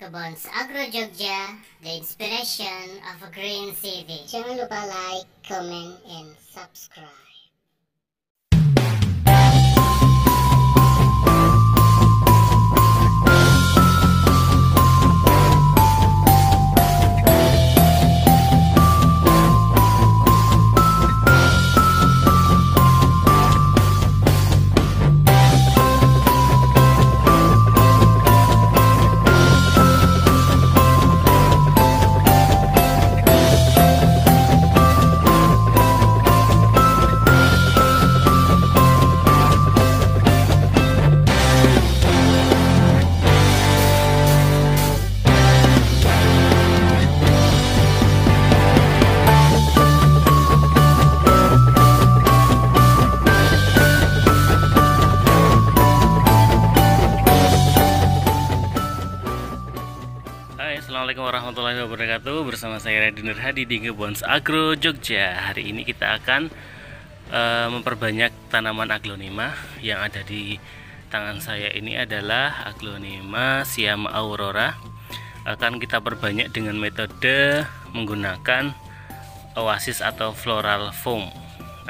Kebons Agro Jogja, the inspiration of a green city. Jangan lupa like, comment, and subscribe. Assalamualaikum warahmatullahi wabarakatuh. Bersama saya Radin Nurhadi di Kebons Agro Jogja. Hari ini kita akan memperbanyak tanaman aglonema. Yang ada di tangan saya ini adalah aglonema Siam Aurora. Akan kita perbanyak dengan metode menggunakan oasis atau floral foam.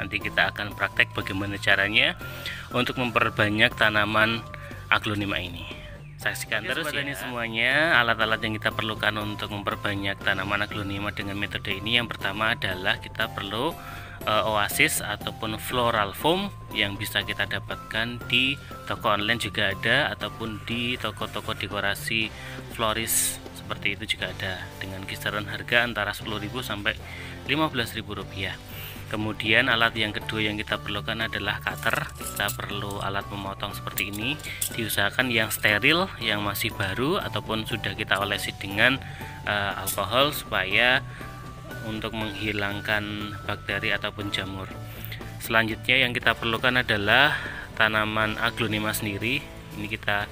Nanti kita akan praktek bagaimana caranya untuk memperbanyak tanaman aglonema ini. Saksikan terus ya. Ini semuanya alat-alat yang kita perlukan untuk memperbanyak tanaman aglonema dengan metode ini. Yang pertama adalah kita perlu oasis ataupun floral foam yang bisa kita dapatkan di toko online juga ada, ataupun di toko-toko dekorasi floris seperti itu juga ada, dengan kisaran harga antara 10.000 sampai 15.000 rupiah. Kemudian alat yang kedua yang kita perlukan adalah cutter. Kita perlu alat memotong seperti ini. Diusahakan yang steril, yang masih baru, ataupun sudah kita olesi dengan alkohol supaya untuk menghilangkan bakteri ataupun jamur. Selanjutnya yang kita perlukan adalah tanaman aglonema sendiri. Ini kita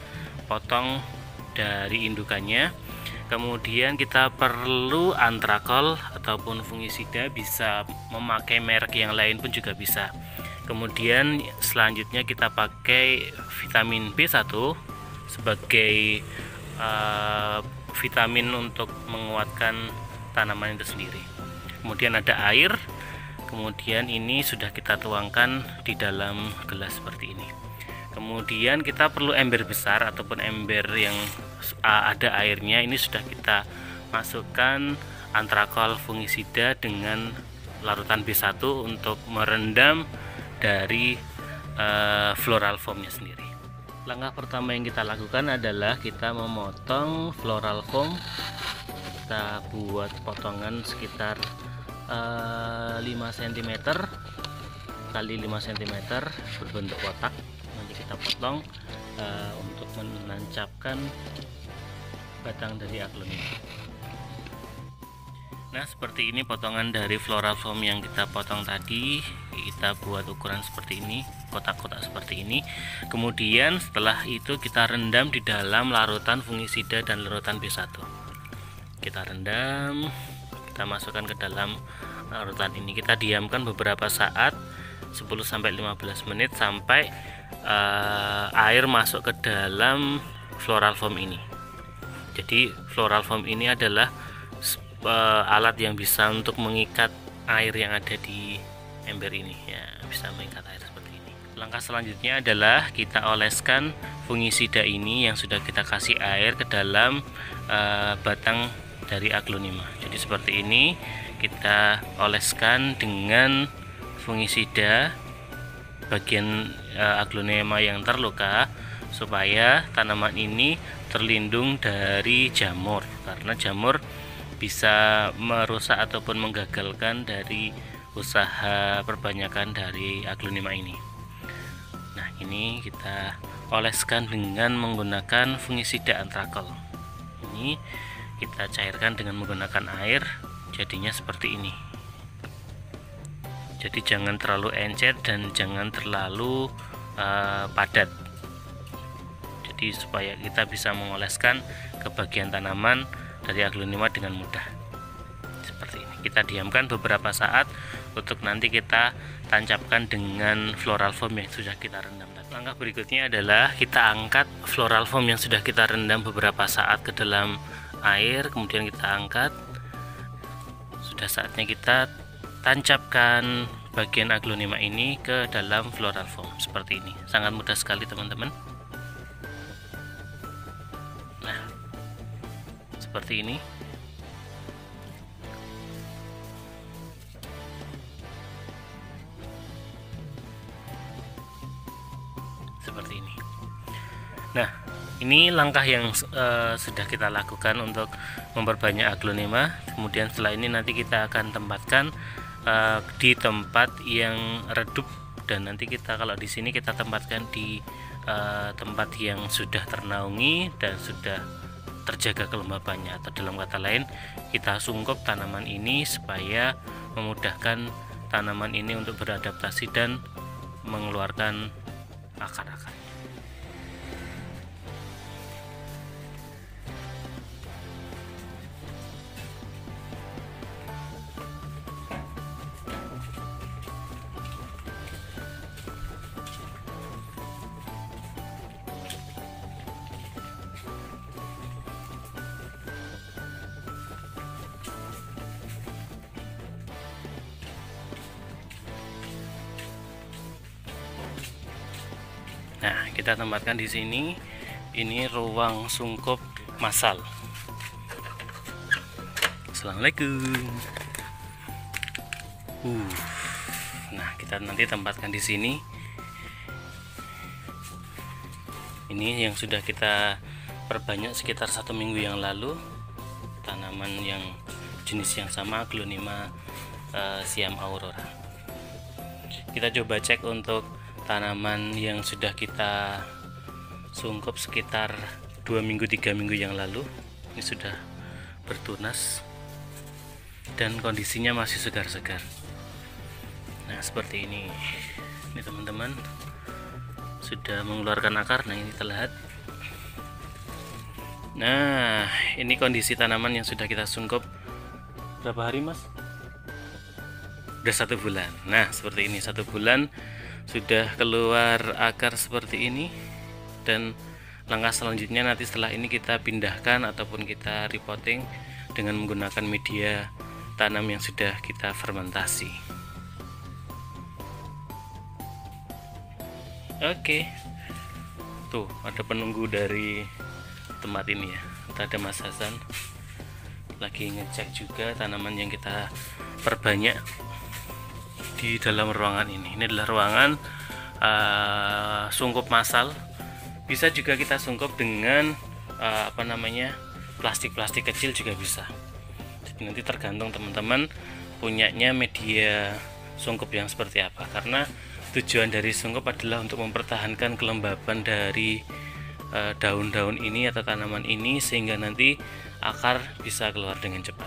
potong dari indukannya. Kemudian kita perlu antrakol ataupun fungisida, bisa memakai merek yang lain pun juga bisa. Kemudian selanjutnya kita pakai vitamin B1 sebagai vitamin untuk menguatkan tanaman itu sendiri. Kemudian ada air. Kemudian ini sudah kita tuangkan di dalam gelas seperti ini. Kemudian kita perlu ember besar ataupun ember yang ada airnya. Ini sudah kita masukkan antrakol fungisida dengan larutan B1 untuk merendam dari floral foamnya sendiri. Langkah pertama yang kita lakukan adalah kita memotong floral foam. Kita buat potongan sekitar 5 cm kali 5 cm berbentuk kotak. Nanti kita potong untuk menancapkan batang dari aglonema. Nah, seperti ini potongan dari floral foam yang kita potong tadi. Kita buat ukuran seperti ini, kotak-kotak seperti ini. Kemudian setelah itu kita rendam di dalam larutan fungisida dan larutan B1. Kita rendam, kita masukkan ke dalam larutan ini. Kita diamkan beberapa saat, 10-15 menit, sampai air masuk ke dalam floral foam ini. Jadi floral foam ini adalah alat yang bisa untuk mengikat air yang ada di ember ini, ya, bisa mengikat air seperti ini. Langkah selanjutnya adalah kita oleskan fungisida ini yang sudah kita kasih air ke dalam batang dari aglonema. Jadi seperti ini kita oleskan dengan fungisida bagian aglonema yang terluka, supaya tanaman ini terlindung dari jamur, karena jamur bisa merusak ataupun menggagalkan dari usaha perbanyakan dari aglonema ini. Nah, ini kita oleskan dengan menggunakan fungisida antrakol. Ini kita cairkan dengan menggunakan air, jadinya seperti ini. Jadi jangan terlalu encer dan jangan terlalu padat. Jadi supaya kita bisa mengoleskan ke bagian tanaman dari aglonema dengan mudah. Seperti ini. Kita diamkan beberapa saat untuk nanti kita tancapkan dengan floral foam yang sudah kita rendam tadi. Langkah berikutnya adalah kita angkat floral foam yang sudah kita rendam beberapa saat ke dalam air, kemudian kita angkat. Sudah saatnya kita tancapkan bagian aglonema ini ke dalam floral foam seperti ini. Sangat mudah sekali teman-teman. Nah, seperti ini. Seperti ini. Nah, ini langkah yang sudah kita lakukan untuk memperbanyak aglonema. Kemudian setelah ini nanti kita akan tempatkan di tempat yang redup, dan nanti kita kalau di sini kita tempatkan di tempat yang sudah ternaungi dan sudah terjaga kelembabannya, atau dalam kata lain kita sungkup tanaman ini supaya memudahkan tanaman ini untuk beradaptasi dan mengeluarkan akar-akar. Nah, kita tempatkan di sini. Ini ruang sungkup massal. Assalamualaikum. Nah, kita nanti tempatkan di sini. Ini yang sudah kita perbanyak sekitar 1 minggu yang lalu. Tanaman yang jenis yang sama, aglonema Siam Aurora. Kita coba cek untuk tanaman yang sudah kita sungkup sekitar 2 minggu 3 minggu yang lalu. Ini sudah bertunas dan kondisinya masih segar-segar. Nah, seperti ini. Ini teman-teman sudah mengeluarkan akar. Nah, ini terlihat. Nah, ini kondisi tanaman yang sudah kita sungkup berapa hari, Mas? Udah 1 bulan. Nah, seperti ini, 1 bulan sudah keluar akar seperti ini. Dan langkah selanjutnya nanti setelah ini kita pindahkan ataupun kita repotting dengan menggunakan media tanam yang sudah kita fermentasi. Oke. Tuh, ada penunggu dari tempat ini ya. Ada Mas Hasan lagi ngecek juga tanaman yang kita perbanyak di dalam ruangan ini. Ini adalah ruangan sungkup massal. Bisa juga kita sungkup dengan plastik-plastik kecil juga bisa. Jadi nanti tergantung teman-teman punyanya media sungkup yang seperti apa, karena tujuan dari sungkup adalah untuk mempertahankan kelembaban dari daun-daun ini atau tanaman ini sehingga nanti akar bisa keluar dengan cepat.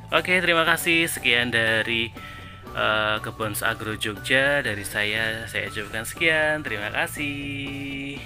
Oke, terima kasih. Sekian dari Kebons Agro Jogja dari saya ucapkan sekian, terima kasih.